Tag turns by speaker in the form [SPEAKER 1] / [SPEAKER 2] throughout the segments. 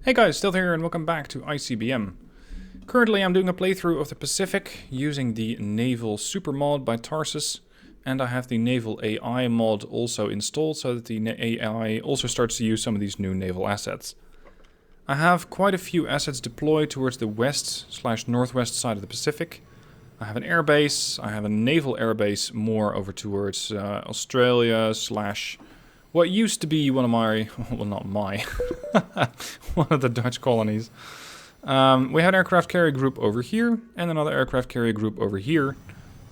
[SPEAKER 1] Hey guys, still here and welcome back to ICBM. Currently I'm doing a playthrough of the Pacific using the Naval Super mod by Tarsus, and I have the Naval AI mod also installed so that the AI also starts to use some of these new naval assets. I have quite a few assets deployed towards the west/northwest side of the Pacific. I have an airbase, I have a naval airbase more over towards Australia / what used to be one of my, well not my, one of the Dutch colonies. We had an aircraft carrier group over here and another aircraft carrier group over here.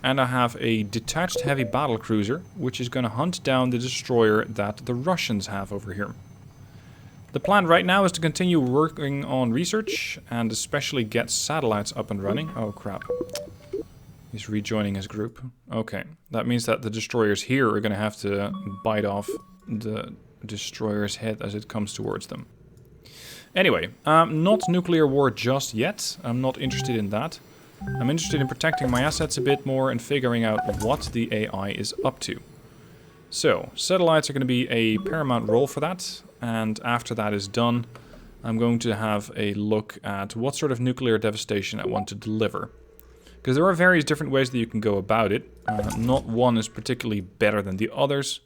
[SPEAKER 1] And I have a detached heavy battle cruiser, which is going to hunt down the destroyer that the Russians have over here. The plan right now is to continue working on research and especially get satellites up and running. Oh crap. He's rejoining his group. Okay, that means that the destroyers here are going to have to bite off the destroyer's head as it comes towards them. Anyway, not nuclear war just yet. I'm not interested in that. I'm interested in protecting my assets a bit more and figuring out what the AI is up to. So, satellites are going to be a paramount role for that, and after that is done, I'm going to have a look at what sort of nuclear devastation I want to deliver. Because there are various different ways that you can go about it. Not one is particularly better than the others,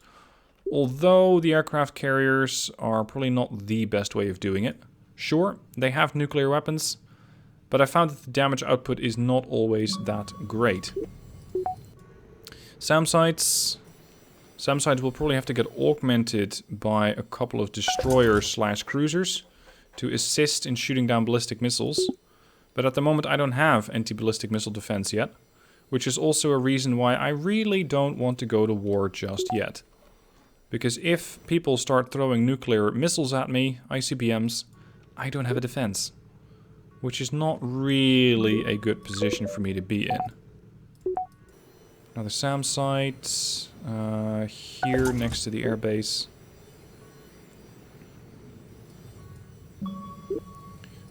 [SPEAKER 1] although the aircraft carriers are probably not the best way of doing it. Sure, they have nuclear weapons, but I found that the damage output is not always that great. SAM sites will probably have to get augmented by a couple of destroyers/cruisers to assist in shooting down ballistic missiles. But at the moment I don't have anti-ballistic missile defense yet, which is also a reason why I really don't want to go to war just yet. Because if people start throwing nuclear missiles at me, ICBMs, I don't have a defense. Which is not really a good position for me to be in. Another SAM site here next to the airbase.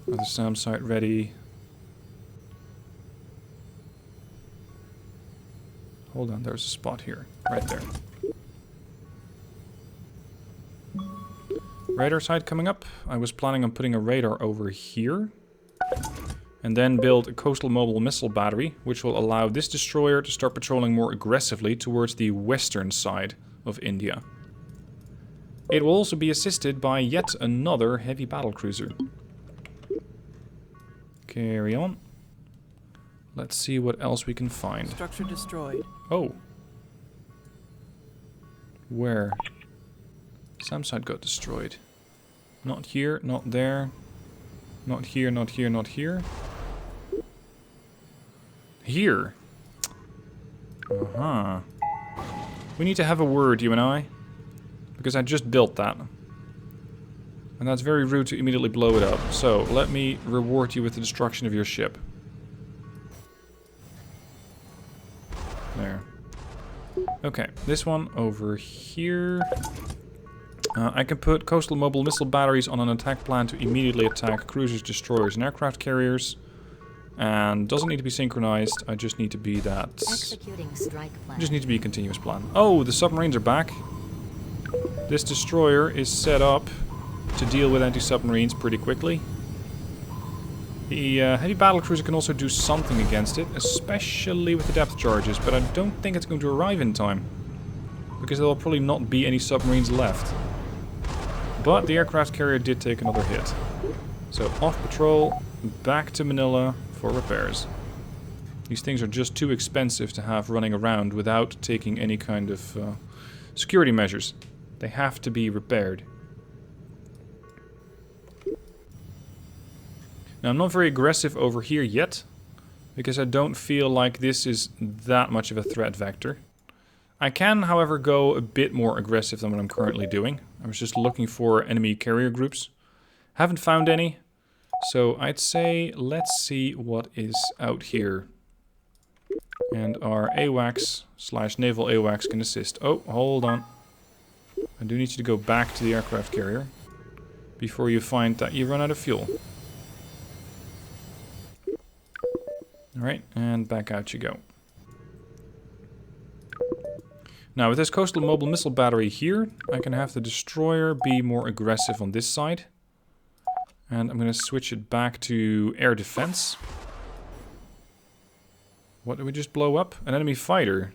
[SPEAKER 1] Another SAM site ready. Hold on, there's a spot here, right there. Radar site coming up. I was planning on putting a radar over here. And then build a coastal mobile missile battery, which will allow this destroyer to start patrolling more aggressively towards the western side of India. It will also be assisted by yet another heavy battle cruiser. Carry on. Let's see what else we can find.
[SPEAKER 2] Structure destroyed.
[SPEAKER 1] Oh. Where? SAM site got destroyed. Not here, not there. Not here, not here, not here. Here. Uh-huh. We need to have a word, you and I. Because I just built that. And that's very rude to immediately blow it up. So, let me reward you with the destruction of your ship. There. Okay, this one over here. I can put coastal mobile missile batteries on an attack plan to immediately attack cruisers, destroyers, and aircraft carriers. And doesn't need to be synchronized. I just need to be that.
[SPEAKER 3] Executing strike plan.
[SPEAKER 1] Just need to be a continuous plan. Oh, the submarines are back. This destroyer is set up to deal with anti-submarines pretty quickly. The heavy battle cruiser can also do something against it, especially with the depth charges, but I don't think it's going to arrive in time. Because there will probably not be any submarines left. But the aircraft carrier did take another hit. So off patrol, back to Manila for repairs. These things are just too expensive to have running around without taking any kind of security measures. They have to be repaired. Now I'm not very aggressive over here yet, because I don't feel like this is that much of a threat vector. I can, however, go a bit more aggressive than what I'm currently doing. I was just looking for enemy carrier groups. Haven't found any. So I'd say let's see what is out here. And our AWACS/naval AWACS can assist. Oh, hold on. I do need you to go back to the aircraft carrier before you find that you run out of fuel. Alright, and back out you go. Now with this coastal mobile missile battery here, I can have the destroyer be more aggressive on this side. And I'm going to switch it back to air defense. What did we just blow up? An enemy fighter.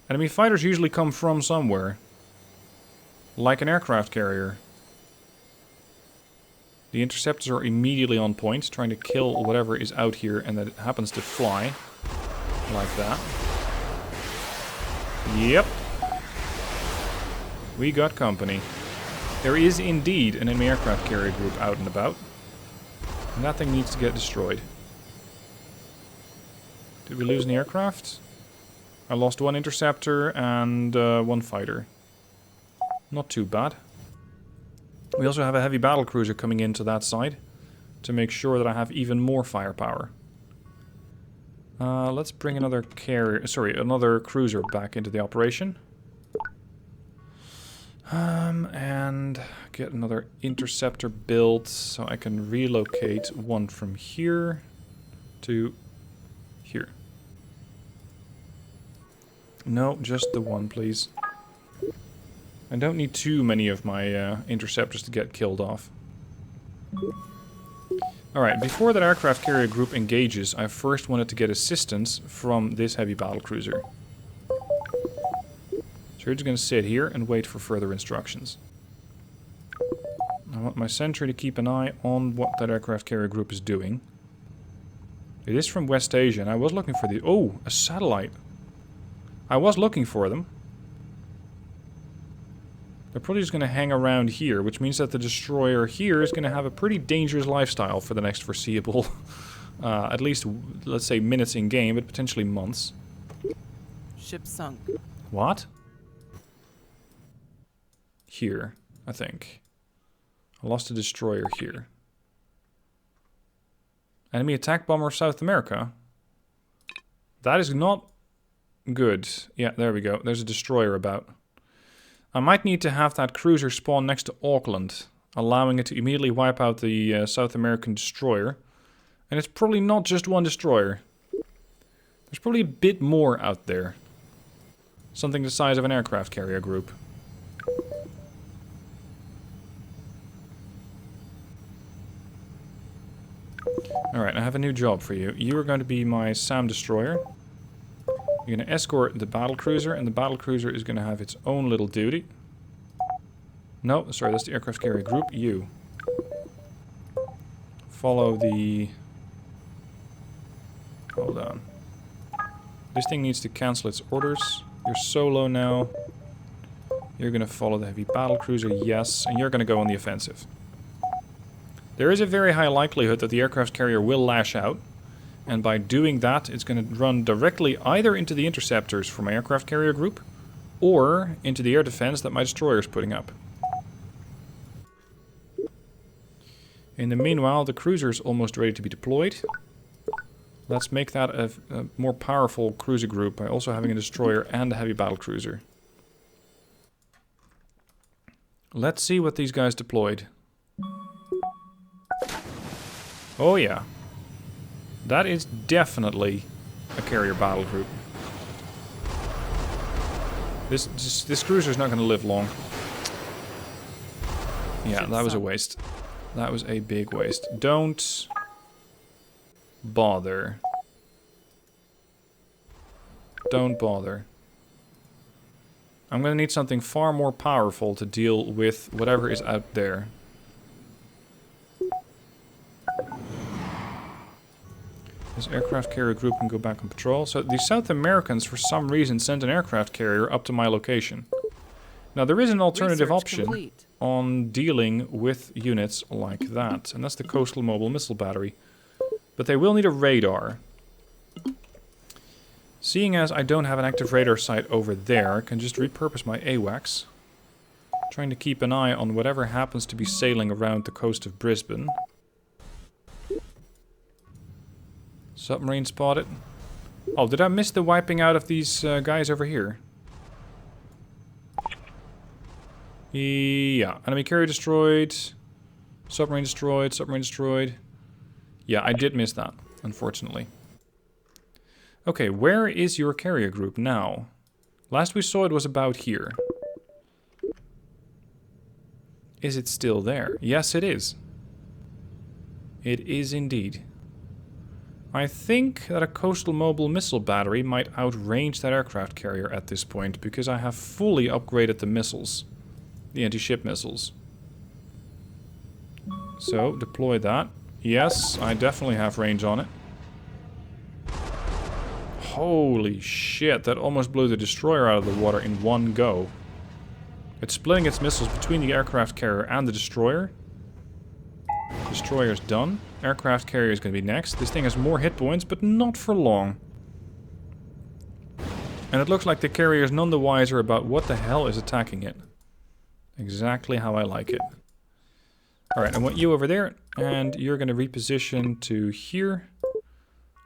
[SPEAKER 1] Enemy fighters usually come from somewhere. Like an aircraft carrier. The interceptors are immediately on point, trying to kill whatever is out here and that it happens to fly. Like that. Yep. We got company. There is indeed an enemy aircraft carrier group out and about. And that thing needs to get destroyed. Did we lose any aircraft? I lost one interceptor and one fighter. Not too bad. We also have a heavy battle cruiser coming into that side to make sure that I have even more firepower. Let's bring another another cruiser back into the operation. And get another interceptor built so I can relocate one from here to here. No, just the one, please. I don't need too many of my interceptors to get killed off. Alright, before that aircraft carrier group engages, I first wanted to get assistance from this heavy battle cruiser. So we're just going to sit here and wait for further instructions. I want my sentry to keep an eye on what that aircraft carrier group is doing. It is from West Asia, and I was looking for the... Oh, a satellite. I was looking for them. They're probably just going to hang around here, which means that the destroyer here is going to have a pretty dangerous lifestyle for the next foreseeable... at least, let's say, minutes in game, but potentially months.
[SPEAKER 2] Ship sunk.
[SPEAKER 1] What? Here, I think. I lost a destroyer here. Enemy attack bomber South America. That is not good. Yeah, there we go. There's a destroyer about. I might need to have that cruiser spawn next to Auckland, allowing it to immediately wipe out the South American destroyer. And it's probably not just one destroyer. There's probably a bit more out there. Something the size of an aircraft carrier group. Alright, I have a new job for you. You are going to be my SAM destroyer. You're going to escort the battle cruiser, and the battle cruiser is going to have its own little duty. No, sorry, that's the aircraft carrier group. You. Follow the... Hold on. This thing needs to cancel its orders. You're solo now. You're going to follow the heavy battle cruiser, yes, and you're going to go on the offensive. There is a very high likelihood that the aircraft carrier will lash out, and by doing that, it's going to run directly either into the interceptors from my aircraft carrier group, or into the air defense that my destroyer is putting up. In the meanwhile, the cruiser is almost ready to be deployed. Let's make that a more powerful cruiser group by also having a destroyer and a heavy battle cruiser. Let's see what these guys deployed. Oh yeah. That is definitely a carrier battle group. This cruiser's not going to live long. Yeah, that was a waste. That was a big waste. Don't bother. Don't bother. I'm going to need something far more powerful to deal with whatever is out there. This aircraft carrier group can go back on patrol. So the South Americans, for some reason, sent an aircraft carrier up to my location. Now, there is an alternative option on dealing with units like that. And that's the Coastal Mobile Missile Battery. But they will need a radar. Seeing as I don't have an active radar site over there, I can just repurpose my AWACS. Trying to keep an eye on whatever happens to be sailing around the coast of Brisbane. Submarine spotted. Oh, did I miss the wiping out of these guys over here? Yeah, enemy carrier destroyed. Submarine destroyed, submarine destroyed. Yeah, I did miss that, unfortunately. Okay, where is your carrier group now? Last we saw it was about here. Is it still there? Yes, it is. It is indeed. I think that a coastal mobile missile battery might outrange that aircraft carrier at this point, because I have fully upgraded the missiles. The anti-ship missiles. So, deploy that. Yes, I definitely have range on it. Holy shit, that almost blew the destroyer out of the water in one go. It's splitting its missiles between the aircraft carrier and the destroyer. Destroyer's done. Aircraft carrier is going to be next. This thing has more hit points, but not for long. And it looks like the carrier is none the wiser about what the hell is attacking it. Exactly how I like it. Alright, I want you over there, and you're going to reposition to here.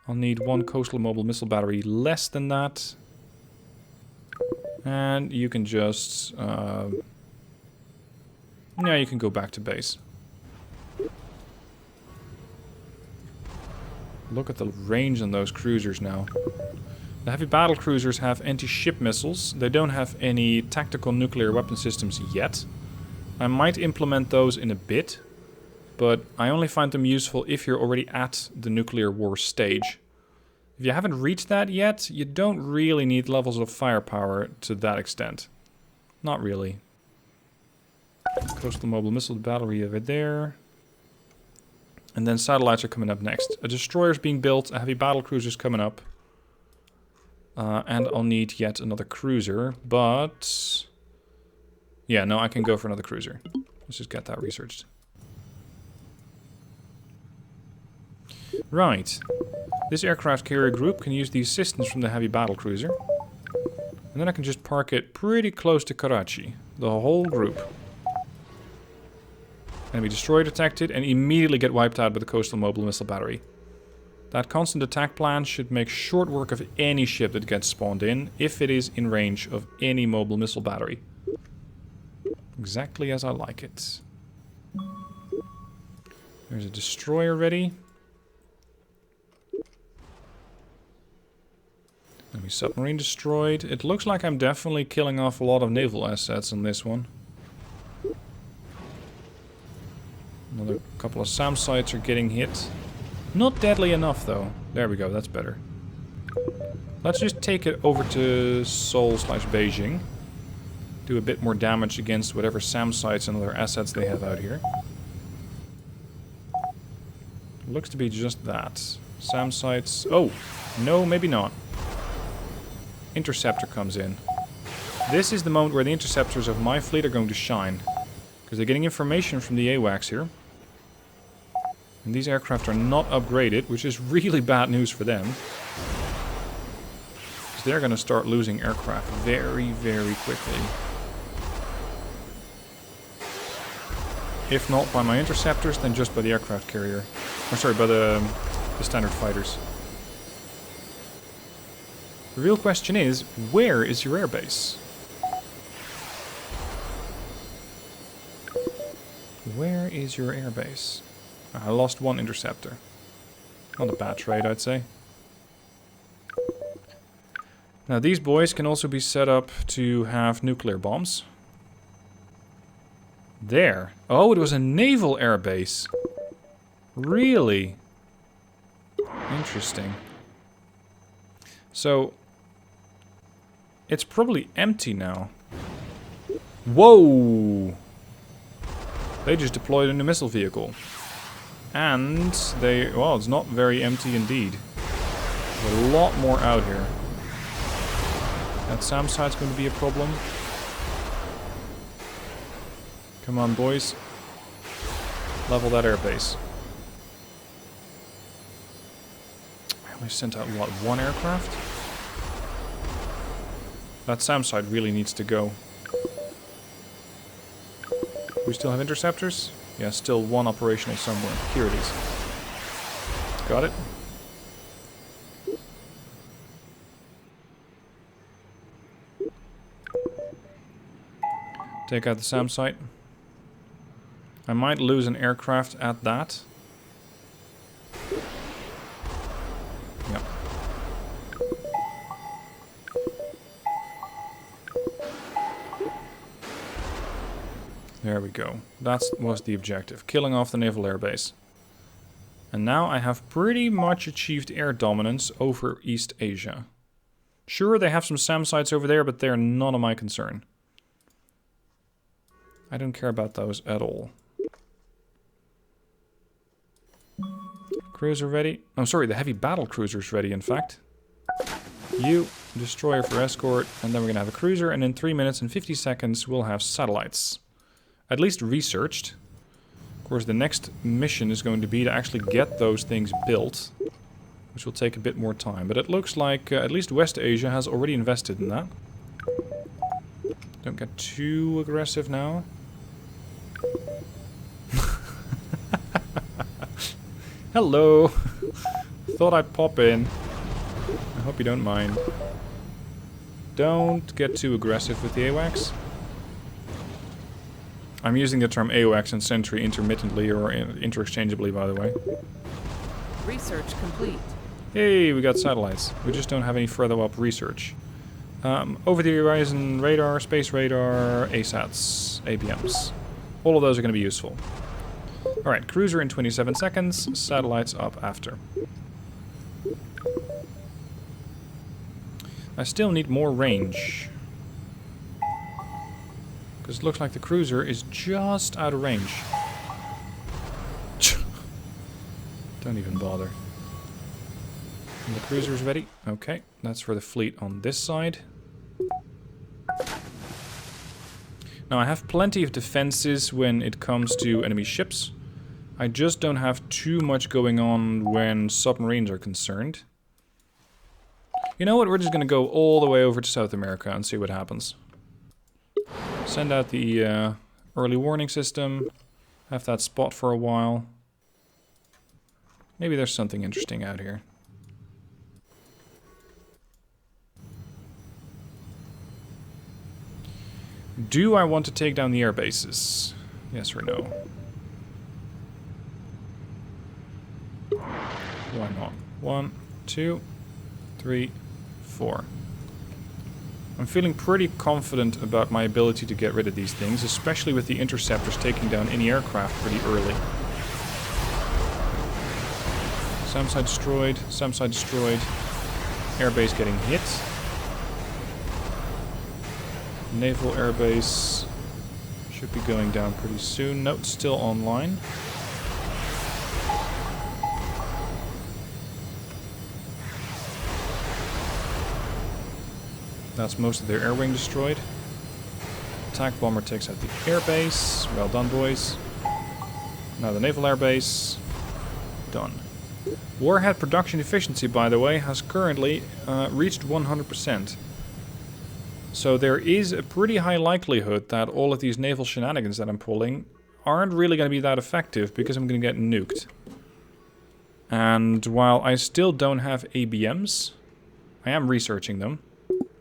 [SPEAKER 1] I'll need one coastal mobile missile battery less than that. And you can just... yeah, you can go back to base. Look at the range on those cruisers now. The heavy battle cruisers have anti-ship missiles. They don't have any tactical nuclear weapon systems yet. I might implement those in a bit, but I only find them useful if you're already at the nuclear war stage. If you haven't reached that yet, you don't really need levels of firepower to that extent. Not really. Coastal mobile missile battery over there. And then satellites are coming up next. A destroyer's being built, a heavy battle cruiser's coming up. And I'll need yet another cruiser, but... yeah, no, I can go for another cruiser. Let's just get that researched. Right. This aircraft carrier group can use the assistance from the heavy battle cruiser. And then I can just park it pretty close to Karachi. The whole group. Enemy destroyer detected and immediately get wiped out by the coastal mobile missile battery. That constant attack plan should make short work of any ship that gets spawned in, if it is in range of any mobile missile battery. Exactly as I like it. There's a destroyer ready. Enemy submarine destroyed. It looks like I'm definitely killing off a lot of naval assets on this one. Another couple of SAM sites are getting hit. Not deadly enough though. There we go, that's better. Let's just take it over to Seoul/Beijing. Do a bit more damage against whatever SAM sites and other assets they have out here. Looks to be just that. SAM sites... oh! No, maybe not. Interceptor comes in. This is the moment where the interceptors of my fleet are going to shine. Because they're getting information from the AWACS here. And these aircraft are not upgraded, which is really bad news for them. Because they're going to start losing aircraft very, very quickly. If not by my interceptors, then just by the aircraft carrier. Or sorry, by the standard fighters. The real question is, where is your airbase? Where is your airbase? I lost one interceptor. Not a bad trade, I'd say. Now these boys can also be set up to have nuclear bombs. There. Oh, it was a naval airbase. Really? Interesting. So, it's probably empty now. Whoa! They just deployed in a missile vehicle. And they... well, it's not very empty indeed. There's a lot more out here. That SAM site's going to be a problem. Come on, boys. Level that airbase. I only sent out, what, one aircraft? That SAM site really needs to go. We still have interceptors? Yeah, still one operational somewhere. Here it is. Got it. Take out the SAM site. I might lose an aircraft at that. Yep. There we go. That was the objective. Killing off the naval airbase. And now I have pretty much achieved air dominance over East Asia. Sure, they have some SAM sites over there, but they're none of my concern. I don't care about those at all. Cruiser ready. Oh, sorry, the heavy battle cruiser's ready, in fact. You, destroyer for escort, and then we're gonna have a cruiser, and in 3 minutes and 50 seconds we'll have satellites. At least researched. Of course, the next mission is going to be to actually get those things built, which will take a bit more time. But it looks like at least West Asia has already invested in that. Don't get too aggressive now. Hello! Thought I'd pop in. I hope you don't mind. Don't get too aggressive with the AWACS. I'm using the term AWACS and Sentry intermittently or interchangeably, by the way.
[SPEAKER 2] Research complete.
[SPEAKER 1] Hey, we got satellites. We just don't have any further up research. Over the horizon radar, space radar, ASATs, ABMs. All of those are going to be useful. Alright, cruiser in 27 seconds, satellites up after. I still need more range. Because it looks like the cruiser is just out of range. Don't even bother. And the cruiser's ready. Okay, that's for the fleet on this side. Now I have plenty of defenses when it comes to enemy ships. I just don't have too much going on when submarines are concerned. You know what, we're just gonna go all the way over to South America and see what happens. Send out the early warning system. Have that spot for a while. Maybe there's something interesting out here. Do I want to take down the air bases? Yes or no? Why not? 1, 2, 3, 4. I'm feeling pretty confident about my ability to get rid of these things, especially with the interceptors taking down any aircraft pretty early. SAM site destroyed, SAM site destroyed. Airbase getting hit. Naval airbase should be going down pretty soon. No, it's still online. That's most of their air wing destroyed. Attack bomber takes out the airbase. Well done, boys. Now the naval airbase. Done. Warhead production efficiency, by the way, has currently reached 100%. So there is a pretty high likelihood that all of these naval shenanigans that I'm pulling aren't really going to be that effective because I'm going to get nuked. And while I still don't have ABMs, I am researching them.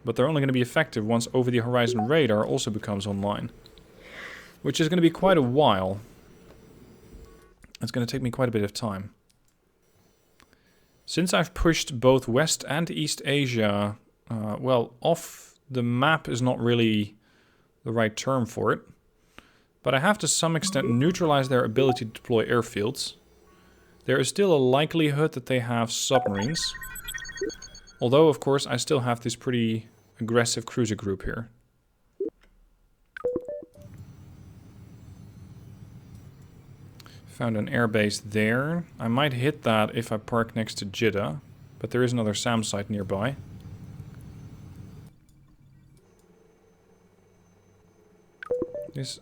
[SPEAKER 1] But they're only going to be effective once over the horizon radar also becomes online. Which is going to be quite a while. It's going to take me quite a bit of time. Since I've pushed both West and East Asia, well, off the map is not really the right term for it. But I have to some extent neutralized their ability to deploy airfields. There is still a likelihood that they have submarines. Although, of course, I still have this pretty aggressive cruiser group here. Found an airbase there. I might hit that if I park next to Jeddah, but there is another SAM site nearby. This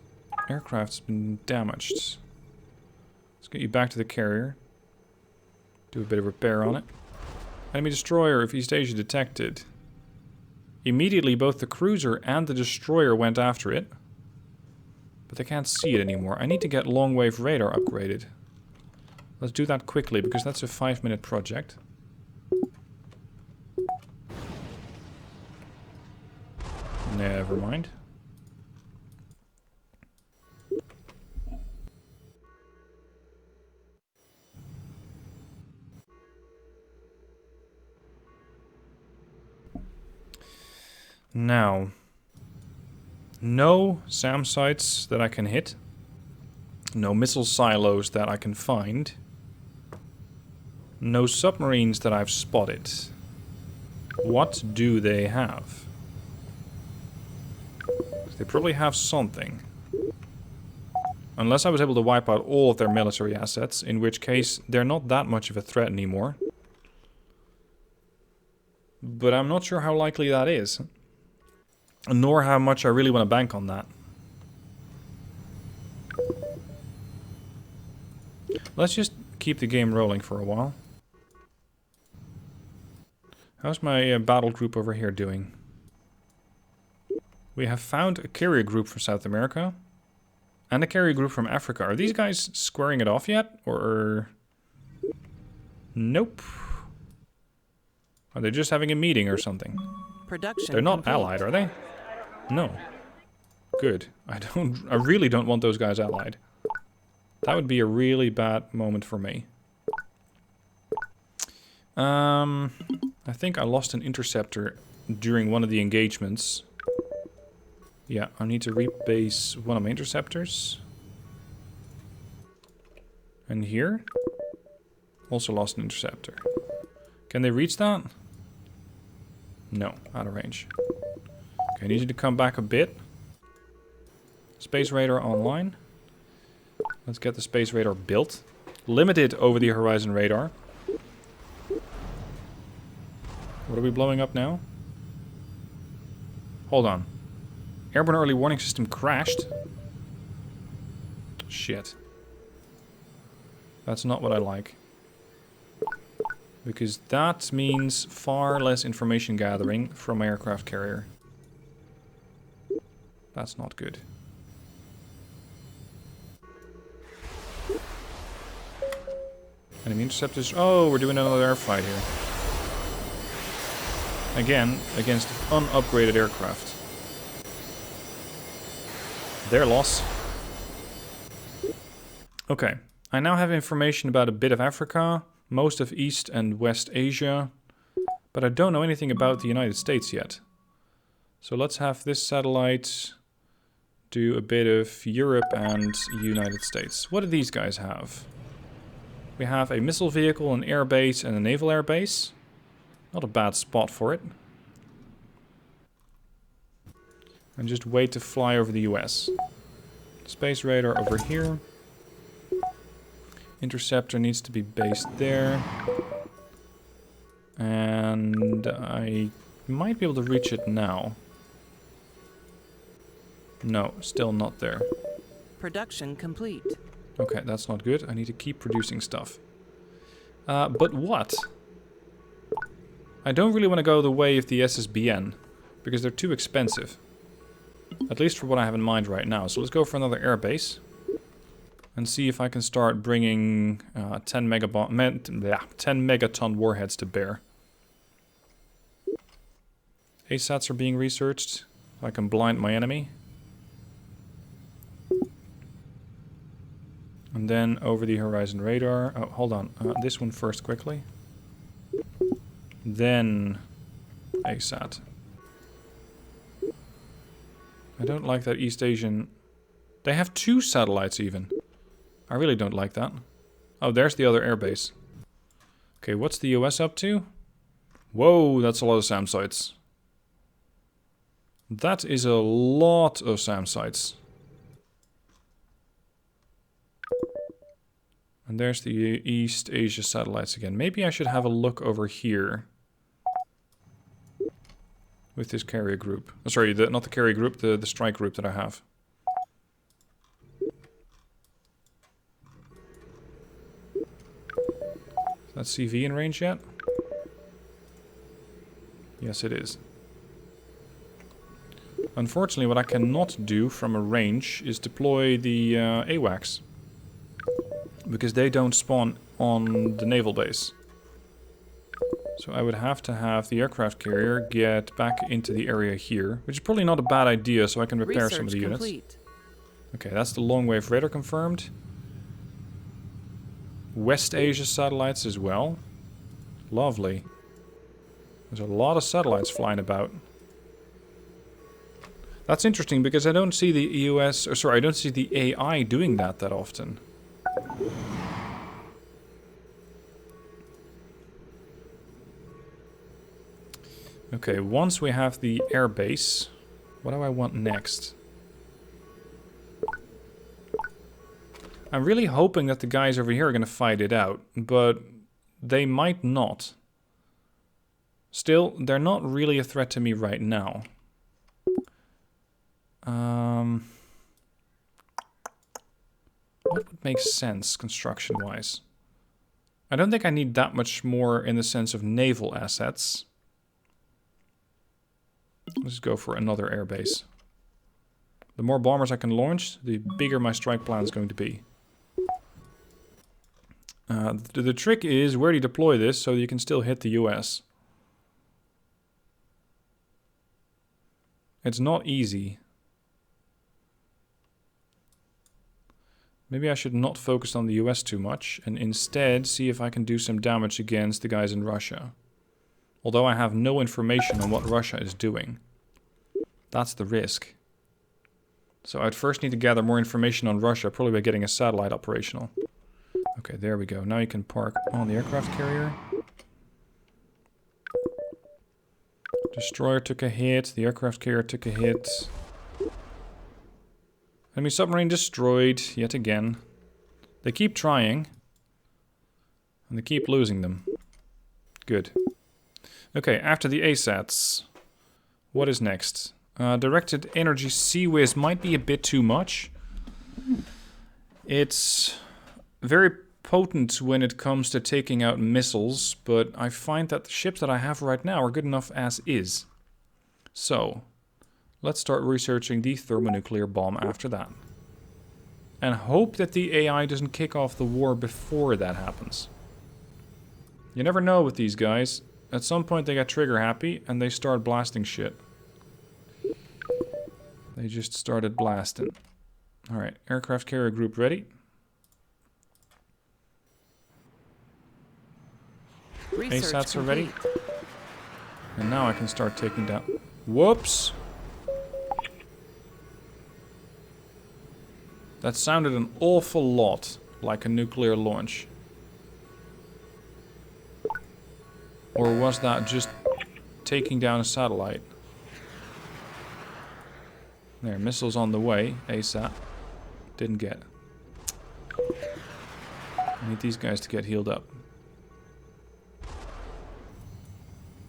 [SPEAKER 1] aircraft's been damaged. Let's get you back to the carrier. Do a bit of repair on it. Enemy destroyer of East Asia detected. Immediately both the cruiser and the destroyer went after it. But they can't see it anymore. I need to get long wave radar upgraded. Let's do that quickly because that's a 5-minute project. Never mind. Now, no SAM sites that I can hit, no missile silos that I can find, No submarines that I've spotted. What do they have? They probably have something. Unless I was able to wipe out all of their military assets, in which case they're not that much of a threat anymore. But I'm not sure how likely that is. Nor how much I really want to bank on that. Let's just keep the game rolling for a while. How's my battle group over here doing? We have found a carrier group from South America. And a carrier group from Africa. Are these guys squaring it off yet? Or... Nope. Are they just having a meeting or something?
[SPEAKER 2] Production
[SPEAKER 1] They're not
[SPEAKER 2] complete.
[SPEAKER 1] allied, are they? No. Good. I really don't want those guys allied. That would be a really bad moment for me. I think I lost an interceptor during one of the engagements. Yeah, I need to rebase one of my interceptors. And here. Also lost an interceptor. Can they reach that? No, out of range. Okay, I need you to come back a bit. Space radar online. Let's get the space radar built. Limited over the horizon radar. What are we blowing up now? Hold on. Airborne early warning system crashed. Shit. That's not what I like. Because that means far less information gathering from my aircraft carrier. That's not good. Enemy interceptors. Oh, we're doing another airfight here. Again, against unupgraded aircraft. Their loss. Okay, I now have information about a bit of Africa, most of East and West Asia, but I don't know anything about the United States yet. So let's have this satellite do a bit of Europe and United States. What do these guys have? We have a missile vehicle, an air base, and a naval air base. Not a bad spot for it. And just wait to fly over the US. Space radar over here. Interceptor needs to be based there. And I might be able to reach it now. No, still not there.
[SPEAKER 2] Production complete.
[SPEAKER 1] Okay, that's not good. I need to keep producing stuff. But what? I don't really want to go the way of the SSBN, because they're too expensive. At least for what I have in mind right now. So let's go for another airbase. And see if I can start bringing 10 megaton warheads to bear. ASATs are being researched. So I can blind my enemy. And then over the horizon radar. Oh, hold on. This one first quickly. Then ASAT. I don't like that East Asian... They have 2 satellites even. I really don't like that. Oh, there's the other airbase. Okay, what's the US up to? Whoa, that's a lot of SAM sites. That is a lot of SAM sites. And there's the East Asia satellites again. Maybe I should have a look over here. With this carrier group. Oh, sorry, not the carrier group, the strike group that I have. Is that CV in range yet? Yes, it is. Unfortunately, what I cannot do from a range is deploy the AWACS. Because they don't spawn on the naval base. So I would have to have the aircraft carrier get back into the area here. Which is probably not a bad idea, so I can repair some of the units.
[SPEAKER 2] Complete.
[SPEAKER 1] Okay, that's the long wave radar confirmed. West Asia satellites as well. Lovely. There's a lot of satellites flying about. That's interesting because I don't see the EOS, or sorry, I don't see the AI doing that often. Okay, once we have the air base, what do I want next? I'm really hoping that the guys over here are going to fight it out, but they might not. Still, they're not really a threat to me right now. What would make sense construction-wise? I don't think I need that much more in the sense of naval assets. Let's go for another airbase. The more bombers I can launch, the bigger my strike plan is going to be. The trick is where do you deploy this so you can still hit the US. It's not easy. Maybe I should not focus on the US too much and instead see if I can do some damage against the guys in Russia. Although I have no information on what Russia is doing. That's the risk. So I'd first need to gather more information on Russia, probably by getting a satellite operational. Okay, there we go. Now you can park on the aircraft carrier. Destroyer took a hit. The aircraft carrier took a hit. Enemy submarine destroyed yet again. They keep trying. And they keep losing them. Good. Okay, after the ASATs, what is next? Directed energy Sea-Whiz might be a bit too much. It's very potent when it comes to taking out missiles, but I find that the ships that I have right now are good enough as is. So, let's start researching the thermonuclear bomb after that. And hope that the AI doesn't kick off the war before that happens. You never know with these guys. At some point they get trigger happy and they start blasting shit. They just started blasting. Alright, aircraft carrier group ready. ASATs are ready. And now I can start taking down... Whoops! That sounded an awful lot like a nuclear launch. Or was that just taking down a satellite? There, missiles on the way. ASAT. Didn't get. I need these guys to get healed up.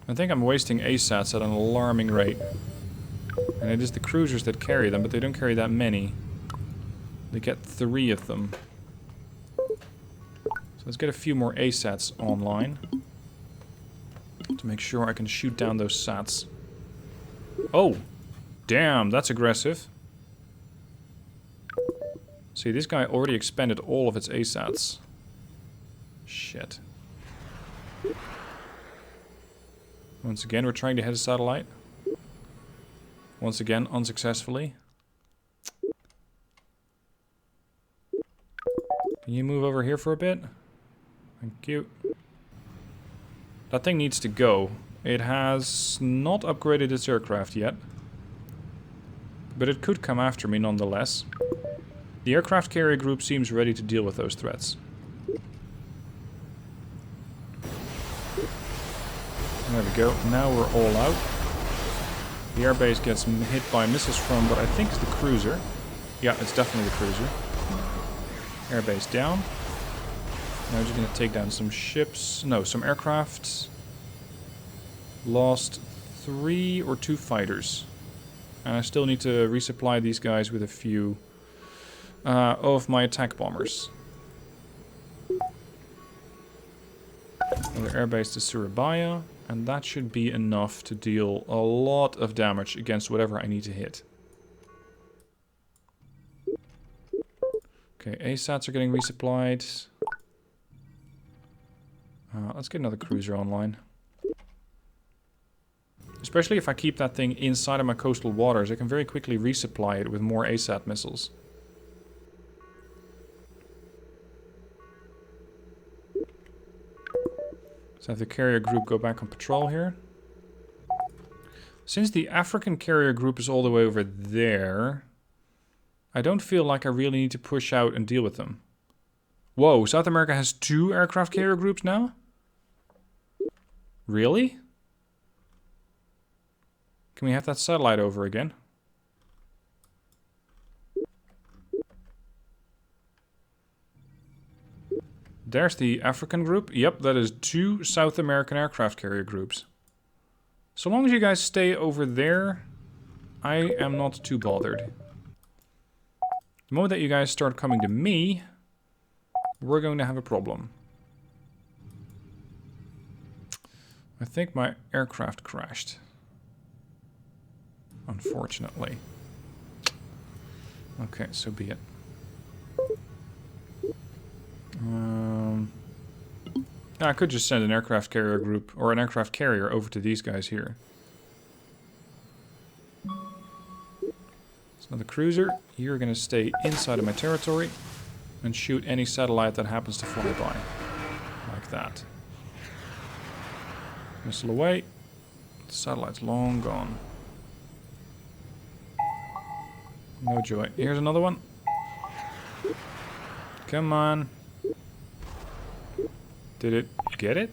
[SPEAKER 1] I think I'm wasting ASATs at an alarming rate. And it is the cruisers that carry them, but they don't carry that many. They get 3 of them. So let's get a few more ASATs online. To make sure I can shoot down those SATs. Oh! Damn, that's aggressive. See, this guy already expended all of its ASATs. Shit. Once again, we're trying to hit a satellite. Once again, unsuccessfully. Can you move over here for a bit? Thank you. That thing needs to go. It has not upgraded its aircraft yet. But it could come after me nonetheless. The aircraft carrier group seems ready to deal with those threats. There we go. Now we're all out. The airbase gets hit by missiles from what I think is the cruiser. Yeah, it's definitely the cruiser. Airbase down. Now we're just going to take down some ships. No, some aircraft. Lost 3 or 2 fighters. And I still need to resupply these guys with a few of my attack bombers. Another airbase to Karuppiah. And that should be enough to deal a lot of damage against whatever I need to hit. Okay, ASATs are getting resupplied. Let's get another cruiser online. Especially if I keep that thing inside of my coastal waters, I can very quickly resupply it with more ASAT missiles. Let's have the carrier group go back on patrol here. Since the African carrier group is all the way over there, I don't feel like I really need to push out and deal with them. Whoa, South America has 2 aircraft carrier groups now? Really? Can we have that satellite over again? There's the African group. Yep, that is 2 South American aircraft carrier groups. So long as you guys stay over there, I am not too bothered. The moment that you guys start coming to me, we're going to have a problem. I think my aircraft crashed. Unfortunately. Okay, so be it. I could just send an aircraft carrier group or an aircraft carrier over to these guys here. It's another cruiser. You're going to stay inside of my territory and shoot any satellite that happens to fly by. Like that. Missile away. The satellite's long gone. No joy. Here's another one. Come on. Did it get it?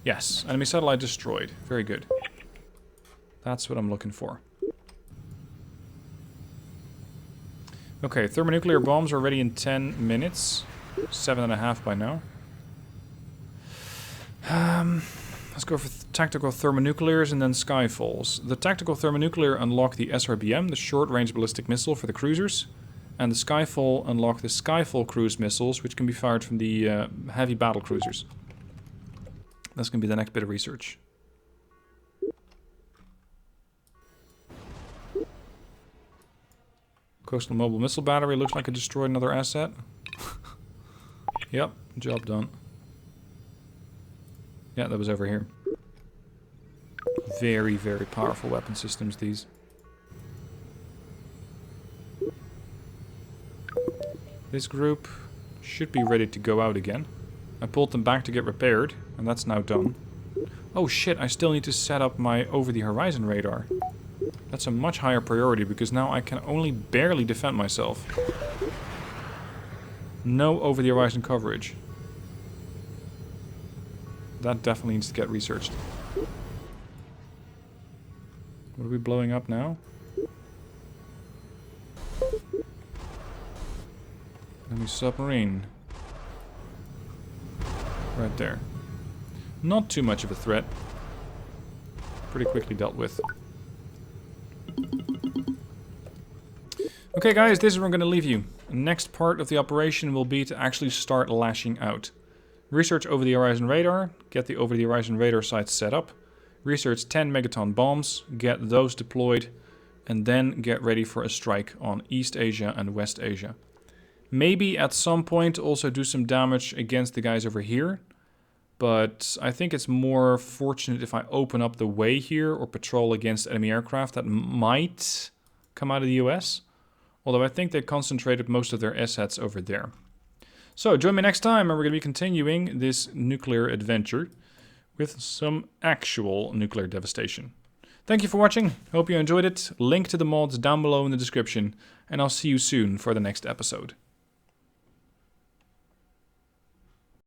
[SPEAKER 1] Yes. Enemy satellite destroyed. Very good. That's what I'm looking for. Okay, thermonuclear bombs are ready in 10 minutes. 7.5 by now. Let's go for tactical thermonuclears and then Skyfalls. The tactical thermonuclear unlock the SRBM, the short-range ballistic missile for the cruisers. And the Skyfall unlock the Skyfall cruise missiles, which can be fired from the heavy battle cruisers. That's going to be the next bit of research. Coastal Mobile Missile Battery looks like it destroyed another asset. Yep, job done. Yeah, that was over here. Very, very powerful weapon systems, these. This group should be ready to go out again. I pulled them back to get repaired, and that's now done. Oh shit, I still need to set up my over-the-horizon radar. That's a much higher priority, because now I can only barely defend myself. No over-the-horizon coverage. That definitely needs to get researched. What are we blowing up now? Enemy submarine. Right there. Not too much of a threat. Pretty quickly dealt with. Okay guys, this is where I'm going to leave you. The next part of the operation will be to actually start lashing out. Research over-the-horizon radar, get the over-the-horizon radar sites set up. Research 10 megaton bombs, get those deployed. And then get ready for a strike on East Asia and West Asia. Maybe at some point also do some damage against the guys over here. But I think it's more fortunate if I open up the way here or patrol against enemy aircraft that might come out of the US. Although I think they concentrated most of their ASATs over there. So join me next time and we're going to be continuing this nuclear adventure with some actual nuclear devastation. Thank you for watching. Hope you enjoyed it. Link to the mods down below in the description. And I'll see you soon for the next episode.